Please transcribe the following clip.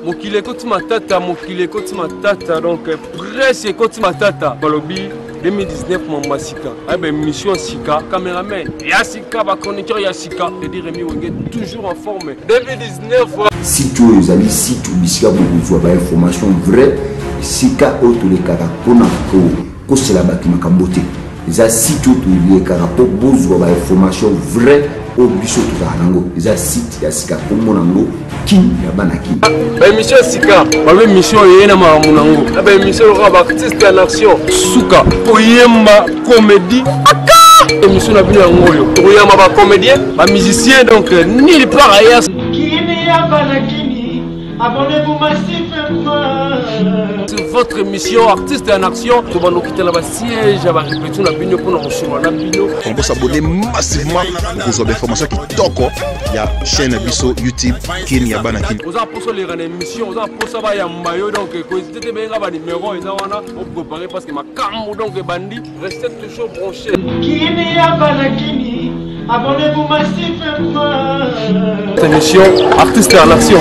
Mokile koti matata, mokile koti matata, donc presse koti matata. Balobi 2019 Mamba Sika. Ah ben mission Sika, caméraman. Ya Sika, ba chroniqueur ya Sika. Et dire Rémi Wenge toujours en forme. 2019. Site où les amis, site où Sika vous avez information vraie. Sika auto les caractères pour c'est la bâtiment Kambote. Les site où les caractères vous avez information vraie. Au biso tukarango eza site ya Sika kombo nango kin ya banaki ba émission Sika ba émission yena ma munango ba émission ba artiste en action suka oyemba comédie aka émission na bino ngoyo oyemba ba comédien ba musicien donc nulle part ailleurs kini ya banaki abonnez-vous massivement. C'est votre émission artiste en action. On va quitter la siège, on va répéter la bino pour nous recevoir la bino. On peut s'abonner massivement pour vous avoir des informations qui toko. Il y a chaîne biso YouTube Kin ya Banaki. On a pour ça les émissions, on a pour ça ba ya mayo donc quand c'était bien ba numéro ils on a préparé parce que ma cambo donc bandi restez toujours branchés. Kin ya Banaki. Abonnez-vous massivement. Cette émission artiste en action.